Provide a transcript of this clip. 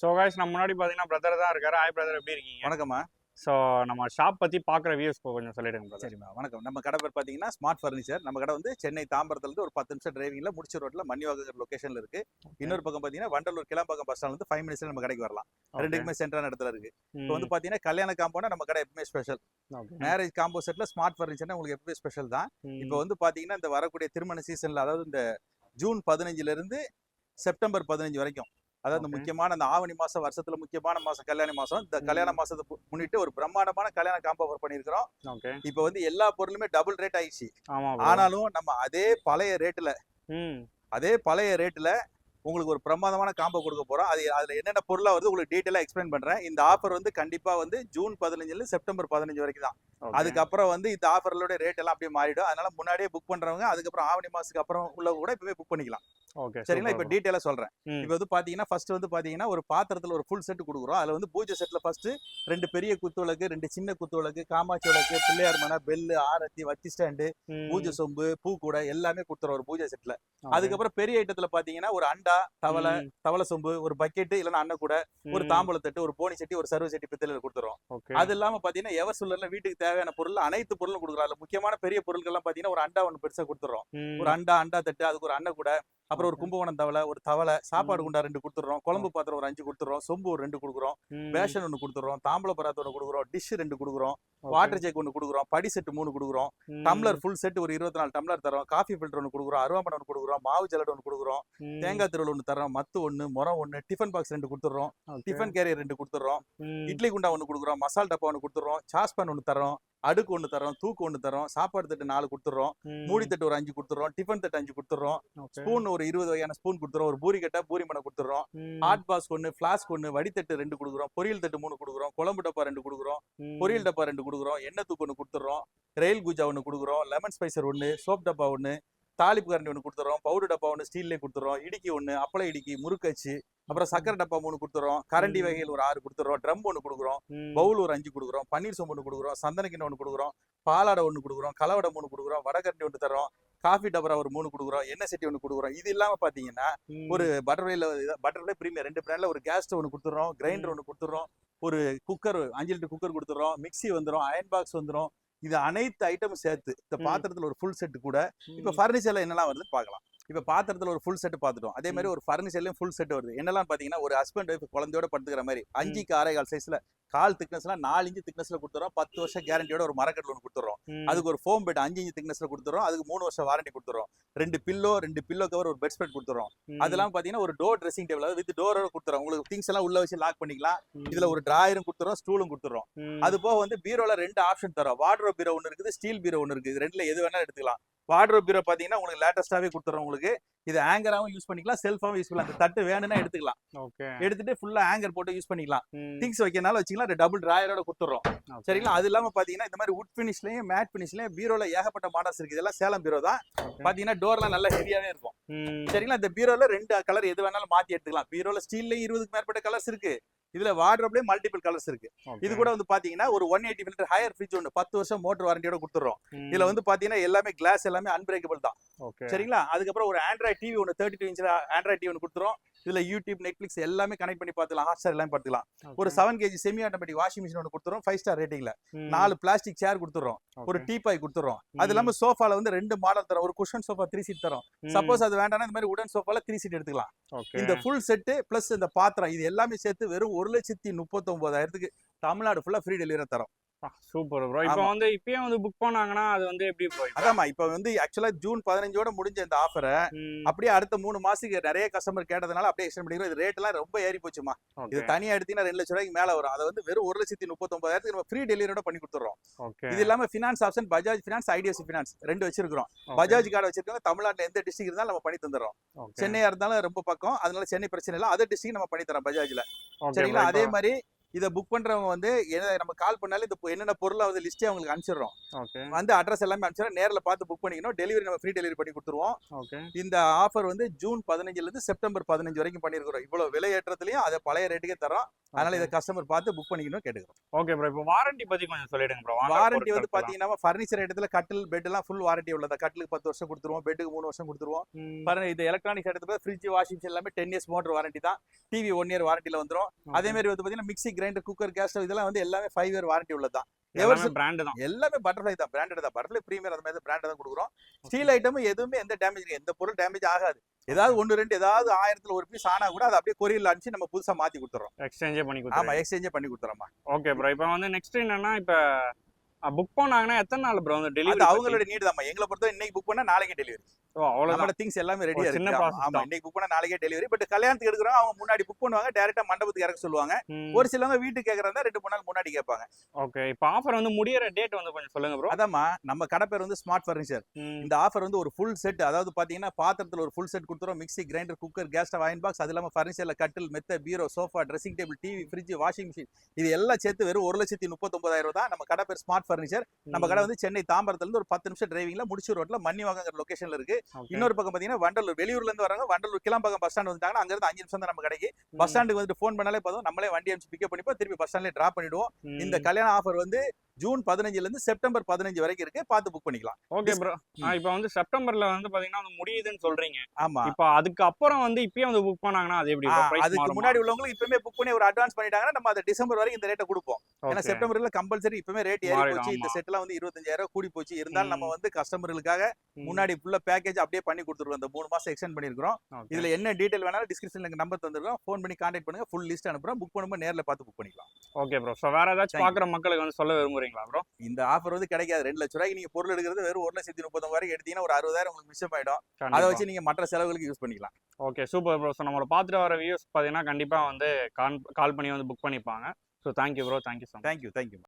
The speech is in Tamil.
ஸோ காய்ஸ் நம்ம முன்னாடி பார்த்தீங்கன்னா பிரதர் தான் இருக்காரு. ஹாய் பிரதர், எப்படி இருக்கீங்க? வணக்கம்மா. ஸோ நம்ம ஷாப் பற்றி பார்க்குற வியூஸ்க்கு கொஞ்சம் சொல்லிடுங்க பிரதர். சரிம்மா, வணக்கம். நம்ம கடை பேர் பார்த்தீங்கன்னா ஸ்மார்ட் ஃபர்னிச்சர். நம்ம கடை வந்து சென்னை தாம்பரத்துலேருந்து ஒரு 10 நிமிஷம் டிரைவிங்கில் முடிச்ச ரோட்டில் மணிவாகர் லொக்கேஷனில் இருக்கு. இன்னொரு பக்கம் பார்த்தீங்கன்னா வண்டலூர் கிளம்பாக்கம் பஸ் ஸ்டாண்ட் வந்து 5 மினிட்ஸ்ல நம்ம கடைக்கு வரலாம். ரெண்டுக்குமே சென்டரான இடத்துல இருக்கு. இப்போ வந்து பார்த்தீங்கன்னா கல்யாண காம்போனா நம்ம கடை எப்பவுமே ஸ்பெஷல். மேரேஜ் காம்போ செட்ல ஸ்மார்ட் ஃபர்னிச்சர்னா உங்களுக்கு எப்பவுமே ஸ்பெஷல் தான். இப்போ வந்து பார்த்தீங்கன்னா இந்த வரக்கூடிய திருமண சீசன்ல, அதாவது இந்த ஜூன் 15 இருந்து செப்டம்பர் 15 வரைக்கும், அதாவது முக்கியமான அந்த ஆவணி மாசம், வருஷத்துல முக்கியமான மாசம் கல்யாண மாசம். இந்த கல்யாண மாசத்தை முன்னிட்டு ஒரு பிரம்மாண்டமான கல்யாண காம்போ ஆஃபர் பண்ணியிருக்கிறோம். இப்ப வந்து எல்லா பொருளுமே டபுள் ரேட் ஆயிடுச்சு. ஆனாலும் நம்ம அதே பழைய ரேட்ல உங்களுக்கு ஒரு பிரமாதமான காம்போ கொடுக்க போறோம். அதுல என்னென்ன பொருளா வருது உங்களுக்கு டீட்டெயிலா எக்ஸ்பிளைன் பண்றேன். இந்த ஆஃபர் வந்து கண்டிப்பா வந்து ஜூன் 15 செப்டம்பர் 15 வரைக்கும் தான். அதுக்கப்புறம் வந்து இந்த ஆஃபர்லோட ரேட் எல்லாம் அப்படியே மாறிடும். அதனால முன்னாடியே புக் பண்றவங்க அதுக்கப்புறம் ஆவணி மாசத்துக்கு அப்புறம் உள்ள கூட இப்பவே புக் பண்ணிக்கலாம். சரிங்களா? இப்ப டீட்டெயிலா சொல்றேன். இப்ப வந்து பாத்தீங்கன்னா ஃபர்ஸ்ட் வந்து பாத்தீங்கன்னா ஒரு பாத்திரத்துல ஒரு ஃபுல் செட் கொடுக்குறோம். அதுல வந்து பூஜை செட்ல ஃபர்ஸ்ட் 2 பெரிய குத்துவிளக்கு, 2 சின்ன குத்துவிளக்கு, காமாட்சி விளக்கு, பிள்ளையார் மனை, பெல்லு, ஆரத்தி, வத்தி ஸ்டாண்டு, பூஜை சொம்பு, பூ கூட எல்லாமே கொடுத்துறோம் ஒரு பூஜை செட்ல. அதுக்கப்புறம் பெரிய ஐட்டத்துல பாத்தீங்கன்னா ஒரு அண்டா, தவளை சொம்பு, ஒரு பக்கெட் இல்லைன்னா அன்ன கூட, ஒரு தாம்பூலத்தட்டு, ஒரு போனி சட்டி, ஒரு சர்வ சட்டி பித்தளையில கொடுத்துறோம். அது இல்லாம பாத்தீங்கன்னா எவர் சொல்லல வீட்டுக்கு தேவையான பொருள் அனைத்து பொருளும் கொடுக்குறோம். அதுல முக்கியமான பெரிய பொருட்கள் எல்லாம் பாத்தீங்கன்னா ஒரு அண்டா ஒன்று பெருசா கொடுத்துறோம். ஒரு அண்டா தட்டு, அதுக்கு ஒரு அன்ன கூட, அப்புறம் ஒரு கும்பகோணம் ஒரு தவளை, சாப்பாடு குண்டா 2 கொடுத்துறோம், குழம்பு பாத்திரம் ஒரு 5 கொடுத்துறோம், சொம்பு ஒரு 2 கொடுக்குறோம், பேஷன் 1 கொடுத்துறோம், தாம்பூல பராத்து 1 கொடுக்குறோம், டிஷ் 2 கொடுக்குறோம், வாட்டர் ஜேக் 1 கொடுக்குறோம், படி செட் 3 கொடுக்குறோம், டம்ளர் ஃபுல் செட் ஒரு 24 டம்ளர் தரோம், காஃபி ஃபில்டர் 1 கொடுக்குறோம், அருவாமனை 1 கொடுக்குறோம், மாவு ஜல்லட் 1 கொடுக்குறோம், தேங்காய் திருவள் 1 தரோம், மத்து 1, முறம் 1, டிஃபன் பாக்ஸ் 2 கொடுத்துறோம், டிஃபன் கேரியர் 2 கொடுத்துறோம், இட்லி குண்டா 1 கொடுக்குறோம், மசால் டப்பா 1 கொடுத்துறோம், சாஸ்பேன் 1 தரோம், அடுக்கு 1 தரோம், தூக்கு 1 தரோம், சாப்பாடு தட்டு 4 கொடுத்துறோம், மூடி தட்டு ஒரு 5 கொடுத்துறோம், டிஃபன் தட்டு 5 கொடுத்துறோம், ஸ்பூன் ஒரு 20 வகையான ஸ்பூன் கொடுத்துறோம், ஒரு பூரி கட்டா பூரி மனை கொடுத்துறோம், ஹாட் பாஸ் 1, ஃபிளாஸ்க் 1, வடித்தட்டு 2 கொடுக்குறோம், பொரியல் தட்டு 3 கொடுக்குறோம், குழம்பு டப்பா 2 கொடுக்குறோம், பொரியல் டப்பா 2 கொடுக்குறோம், எண்ணெய் தூக்கு 1 கொடுத்துறோம், ரயில் குஜா 1 கொடுக்குறோம், லெமன் ஸ்பைசர் 1, சோப் டப்பா 1, தாளிப்பு கரண்டி 1 கொடுத்துறோம், பவுடர் டப்பா 1 ஸ்டீல்லே கொடுத்துறோம், இடிக்கி 1, அப்பள இடிக்கி, முறுக்கச்சு, அப்புறம் சக்கரை டப்பா 3 கொடுத்துறோம், கரண்டி வகைகள் ஒரு 6 கொடுத்துறோம், ட்ரம் 1 கொடுக்குறோம், பவுல் ஒரு 5 கொடுக்குறோம், பன்னீர் சோம்பு 1 கொடுக்குறோம், சந்தனக்கிண்ண 1 கொடுக்குறோம், பாலாடை 1 கொடுக்குறோம், கலவடை 3 கொடுக்குறோம், வடகரண்டி 1 தரோம், காஃபி டபரா ஒரு 3 கொடுக்குறோம், எண்ணெய் சட்டி 1 கொடுக்குறோம். இது இல்லாம பாத்தீங்கன்னா ஒரு பட்டர்ஃப்ளை பிரீமியர் 2 பிராண்ட்ல ஒரு கேஸ் ஸ்டவ் 1 கொடுத்துறோம், கிரைண்டர் 1 கொடுத்துறோம், ஒரு குக்கர் 5 லிட்டர் குக்கர் கொடுத்துறோம், மிக்சி வந்துடும், அயன் பாக்ஸ் வந்துடும். இது அனைத்து ஐட்டமும் சேர்த்து இந்த பாத்திரத்துல ஒரு ஃபுல் செட் கூட. இப்ப பர்னிச்சர்ல என்னெல்லாம் வருதுன்னு பார்க்கலாம். இப்ப பாத்திரத்துல ஒரு ஃபுல் செட் பார்த்துட்டோம். அதே மாதிரி ஒரு பர்னிச்சர்லயும் ஃபுல் செட் வருது. என்னெல்லாம் பாத்தீங்கன்னா ஒரு ஹஸ்பண்ட் ஒய்ஃப் குழந்தையோட படுத்துக்கிற மாதிரி 5க்கு 6.25 சைஸ்ல கால் திக்னஸ்ல 4 இன்ச் திக்னஸ்ல கொடுத்துறோம். 10 வருஷம் கேரண்டியோட ஒரு மரக்கட்டில் 1 கொடுத்துறோம். அதுக்கு ஒரு ஃபோம் பெட் 5 இன்ச் திக்னஸ்ல கொடுத்துறோம். அதுக்கு 3 வருஷம் வாரண்டி கொடுத்துறோம். 2 பில்லோ கவர், ஒரு பெட் ஸ்ப்ரெட் கொடுத்துறோம். அதெல்லாம் பாத்தீங்கன்னா ஒரு டோர் ட்ரெஸ்ஸிங் டேபிள், அதாவது வித் டோரோட கொடுத்துறோம். உங்களுக்கு திங்ஸ் எல்லாம் உள்ள வச்சு லாக் பண்ணிக்கலாம். இதுல ஒரு டிராயரும் கொடுத்துறோம், ஸ்டூலும் கொடுத்துறோம். அது போக வந்து பீரோல 2 ஆப்ஷன் தரோம். வார்ட்ரோப் பீரோ 1 இருக்குது, ஸ்டீல் பீரோ 1 இருக்குது. இது ரெண்டுல எது வேணா எடுத்துக்கலாம். வார்ட்ரோப் பீரோ பாத்தீங்கன்னா உங்களுக்கு லேட்டஸ்டாவே கொடுத்துறோம். உங்களுக்கு இது ஹேங்கராவும் யூஸ் பண்ணிக்கலாம், செல்ஃபாவும் யூஸ் பண்ணலாம். அந்த தட்டு வேணும்னா எடுத்துக்கலாம். எடுத்துட்டு ஃபுல்லா ஹேங்கர் போட்டு யூஸ் பண்ணிக்கலாம். திங்ஸ் வைக்கனால வச்சுக்கலாம். டபுள் டிராயரோட கொடுத்துறோம். சரிங்களா? அது இல்லாம பாத்தீங்கன்னா இந்த மாதிரி வுட் பினிஷ்லயும் மேட் பினிஷ்லயும் பீரோல ஏகப்பட்ட மாடல்ஸ் இருக்கு. இதெல்லாம் சேலம் பீரோ தான். பாத்தீங்கன்னா டோர்லாம் நல்லா ஹெவியாவே இருக்கும். சரிங்களா? இந்த பீரோல 2 கலர் எது வேணாலும் மாத்தி எடுத்துக்கலாம். பீரோல ஸ்டீல்லயும் 20க்கு மேற்பட்ட கலர்ஸ் இருக்கு. இதுல வார்ட்ரோப்லயே மல்டிபிள் கலர்ஸ் இருக்கு. இது கூட வந்து பாத்தீங்கன்னா ஒரு 180 லிட்டர் ஹையர் ஃப்ரிட்ஜ் 1 10 வருஷம் மோட்டர் வாரண்டியோட கொடுத்துறோம். இதுல வந்து பாத்தீங்கன்னா எல்லாமே கிளாஸ், எல்லாமே அன்பிரேக்கபிள் தான். சரிங்களா? அதுக்கப்புறம் ஒரு Android TV 1 32 inch Android TV 1 கொடுத்துறோம். இதுல யூடியூப், நெட்ஃபிளிக்ஸ் எல்லாமே கனெக்ட் பண்ணி பார்த்துக்கலாம். ஹாட்ஸ்டார் எல்லாமே பார்த்துக்கலாம். ஒரு 7 kg semi automatic washing machine 1 கொடுத்துறோம், 5 ஸ்டார் ரேட்டிங்ல. 4 பிளாஸ்டிக் சேர் கொடுத்துறோம், ஒரு டீபாய் கொடுத்துறோம். அது இல்லாம சோஃபால வந்து 2 மாடல் தரோம். ஒரு குஷன் சோஃபா 3 சீட் தரோம். சப்போஸ் அது வேண்டாம்னா இந்த மாதிரி உடன் சோஃபால 3 சீட் எடுத்துக்கலாம். இந்த ஃபுல் செட் பிளஸ் இந்த பாத்திரம் இது எல்லாமே சேர்த்து வெறும் 1,39,000க்கு தமிழ்நாடு ஃபுல்லா ஃப்ரீ டெலிவரி தரோம். Super bro. இப்போ வந்து இப்பயே வந்து புக் பண்ணாங்கன்னா அது வந்து எப்படி ப்ரோ? அதாம்மா, இப்போ வந்து ஆக்சுவலா ஜூன் 15ஓட முடிஞ்ச இந்த ஆஃபரை அப்படியே அடுத்த 3 மாசத்துக்கு நிறைய கஸ்டமர் கேட்டதுனால அப்படியே எக்ஸ்டெண்ட் பண்ணிக்கிறோம். இது ரேட் எல்லாம் ரொம்ப ஏறி போச்சுமா. இது தனியா எடுத்தீங்கன்னா 2 லட்சம் ரூபாய்க்கு மேல வரும். அதை வந்து வெறும் 1,39,000க்கு நம்ம ஃப்ரீ டெலிவரியோட பண்ணி கொடுத்துறோம். இது இல்லாம finance option Bajaj finance, IDFC finance 2 வச்சிருக்கிறோம். பஜாஜ் கார்டு வச்சிருக்கோம். தமிழ்நாட்டுல எந்த டிஸ்ட்ரிக்ட் இருந்தாலும் நம்ம பண்ணி தந்துடுறோம். சென்னையா இருந்தாலும் ரொம்ப பக்கம், அதனால சென்னை பிரச்சனை இல்லை. அதர் டிஸ்ட்ரிக்ட் நம்ம பண்ணி தரோம் பஜாஜ்ல. சரிங்களா? அதே மாதிரி இதை புக் பண்றவங்க வந்து நம்ம கால் பண்ணாலும் இந்த என்னென்ன பொருளை வந்து லிஸ்டே அவங்களுக்கு அனுப்பிச்சிடுறோம். வந்து அட்ரஸ் எல்லாமே அனுப்பிச்சிடும். நேரில் பார்த்து புக் பண்ணிக்கணும். டெலிவரி நம்ம ஃப்ரீ டெலிவரி பண்ணி கொடுத்துருவோம். இந்த ஆஃபர் வந்து ஜூன் 15 செப்டம்பர் 15 வரைக்கும் பண்ணியிருக்கிறோம். இவ்வளவு விலை ஏற்றத்திலையும் அதை பழைய ரேட்டுக்கே தரோம். அதனால இதை கஸ்டமர் பார்த்து புக் பண்ணிக்கணும் கேட்டுக்கிறோம். Okay bro. இப்போ வாரண்டி பத்தி கொஞ்சம் சொல்லிடுங்க ப்ரோ. வாரண்டி வந்து பாத்தீங்கன்னா ஃபர்னிச்சர் இடத்துல கட்டில் பெட் எல்லாம் ஃபுல் வாரண்டி உள்ளதா. கட்டிலுக்கு 10 வருஷம் கொடுத்துருவோம், பெட்டுக்கு 3 வருஷம் கொடுத்துருவோம். இது எலக்ட்ரானிக்ஸ் இடத்துல ஃப்ரிட்ஜ் வாஷிங் மிஷின் எல்லாமே 10 இயர்ஸ் மோட்டர் வாரண்டி தான். டிவி 1 இயர் வாரண்டில வந்துரும். அதே மாதிரி வந்து பாத்தீங்கன்னா mixie, grinder, cooker, gas stove இதெல்லாம் வந்து எல்லாமே 5 இயர் வாரண்டி உள்ளதா. பிராண்ட் தான் எல்லாமே பட்டர்ஃப்ளை தான், பிராண்டட் தான். பட்டர்ஃப்ளை பிரீமியர் அந்த மாதிரி பிராண்ட் தான் கொடுக்குறோம். ஸ்டீல் ஐட்டம் எதுவுமே எந்த டேமேஜ் இல்லை, எந்த பொருள் டேமேஜ் ஆகாது. ஏதாவது 1 2 ஏதாவது 1000த்துல ஒரு பீஸ் ஆனா கூட அதை அப்படியே கொரியர்ல அனுப்பிச்சு நம்ம புதுசா மாத்தி கொடுத்துறோம். எக்ஸ்சேஞ்சே பண்ணி கொடுத்துறோம். ஆமா, எக்ஸ்சேஞ்சே பண்ணி கொடுத்துறோமா. Okay bro. இப்போ வந்து நெக்ஸ்ட் என்னன்னா, இப்போ புக் பண்ணாங்கன்னா எத்தனை நாள் ப்ரோ வந்து டெலிவரி? அது அவங்களோட நீட் தான். எங்களை பொறுத்தவரை இன்னைக்கு புக் பண்ணா நாளைக்கே டெலிவரி. ஓ அவ்வளவுதான். நம்ம திங்ஸ் எல்லாமே ரெடியா சின்ன இருக்கு. ப்ராசஸ் ஆமா, தான். இன்னைக்கு புக் பண்ணா நாளைக்கே டெலிவரி. பட் கல்யாணத்துக்கு எடுக்கிறோம், அவங்க முன்னாடி புக் பண்ணுவாங்க, டைரக்டா மண்டபத்துக்கு இறக்க சொல்லுவாங்க. ஒரு சிலவங்க வீட்டுக்கு கேக்குறதா 2-3 நாள் முன்னாடி கேட்பாங்க. ஓகே. இப்போ ஆஃபர் வந்து முடியற டேட் வந்து கொஞ்சம் சொல்லுங்க ப்ரோ. அதாம்மா, நம்ம கடை பேர் வந்து ஸ்மார்ட் ஃபர்னிச்சர். இந்த ஆஃபர் வந்து ஒரு ஃபுல் செட், அதாவது பாத்தீங்கன்னா பாத்திரத்துல ஒரு ஃபுல் செட் கொடுத்துறோம். Mixie, grinder, cooker, gas stove, iron box, அது இல்லாம ஃபர்னிச்சர்ல கட்டில், மெத்த, பீரோ, sofa, dressing table, TV, fridge, washing machine இது எல்லாம் சேர்த்து வெறும் 1,39,000 தான். நம்ம கடை பேர் ஸ்மார்ட் ஃபர்னிச்சர். நம்ம கடை வந்து சென்னை தாம்பரத்துல இருந்து ஒரு 10 நிமிஷம் டிரைவிங்ல முடிச்சூர் ரோட்ல மன்னிவாங்கங்கிற லொகேஷன்ல இருக்கு. இன்னொரு பக்கம் பாத்தீங்கன்னா வண்டலூர், வெளியூர்ல இருந்து வராங்க, வண்டலூர் கிளம்பாக்கம் பஸ் ஸ்டாண்ட் வந்துட்டாங்கன்னா அங்க இருந்து 5 நிமிஷம் தான் நம்ம கடைக்கு. பஸ் ஸ்டாண்டுக்கு வந்து ஃபோன் பண்ணாலே போதும், நம்மளே வண்டி அனுப்பிச்சு பிக்கப் பண்ணிப்போம், திருப்பி பஸ் ஸ்டாண்ட்லயே டிராப் பண்ணிடுவோம். இந்த கல்யாண ஆஃபர் வந்து ஜூன் 15ல இருந்து செப்டம்பர் 15 வரைக்கும் இருக்கு. பார்த்து புக் பண்ணிக்கலாம். Okay bro. இப்போ வந்து செப்டம்பர்ல வந்து பாத்தீங்கன்னா வந்து முடியுதுன்னு சொல்றீங்க. ஆமா. இப்போ அதுக்கு அப்புறம் வந்து இப்பயே வந்து புக் பண்ணாங்கன்னா அது எப்படி? அதுக்கு முன்னாடி உள்ளவங்களுக்கு இப்பவே புக் பண்ணி ஒரு அட்வான்ஸ் பண்ணிட்டாங்கன்னா நம்ம அதை டிசம்பர் வரைக்கும் இந்த ரேட்டை கொடுப்போம். ஏன்னா செப்டம்பர்ல கம்பல்சரி இப்பவே ரேட் ஏறி போச்சு. இந்த செட்லாம் வந்து 25,000 கூடி போச்சு. இருந்தாலும் நம்ம வந்து கஸ்டமர்களுக்காக முன்னாடி ஃபுல்லா பேக்கேஜ் அப்படியே பண்ணி கொடுத்துருவோம். இந்த 3 மாசம் எக்ஸ்டெண்ட் பண்ணிருக்கோம். இதுல என்ன டீடைல் வேணாலும் டிஸ்கிரிப்ஷன்ல நம்பர் தந்துருக்கோம். ஃபோன் பண்ணி கான்டாக்ட் பண்ணுங்க. ஃபுல் லிஸ்ட் அனுப்புறோம். புக் பண்ணும்போது நேர்ல பார்த்து புக் பண்ணிக்கலாம். Okay bro. சோ வேற ஏதாச்சும் பாக்குற மக்களுக்கு வந்து சொல்ல விரும்புறீங்களா ப்ரோ? இந்த ஆஃபர் வந்து கிடைக்காது. 2 லட்சம் ரூபாய்க்கு நீங்க பொருள் எடுக்கிறது வெறும் 1,39,000 வரைக்கும் எடுத்தீங்கன்னா ஒரு 60,000 உங்களுக்கு மிச்சம் ஆயிடும். அதை வச்சு நீங்க மற்ற செலவுகளுக்கு யூஸ் பண்ணிக்கலாம். Okay, super bro. ஸோ நம்மளை பார்த்துட்டு வர வியூஸ் பார்த்தீங்கன்னா கண்டிப்பாக வந்து கால் பண்ணி வந்து புக் பண்ணிப்பாங்க. So thank you bro. Thank you so much. Thank you.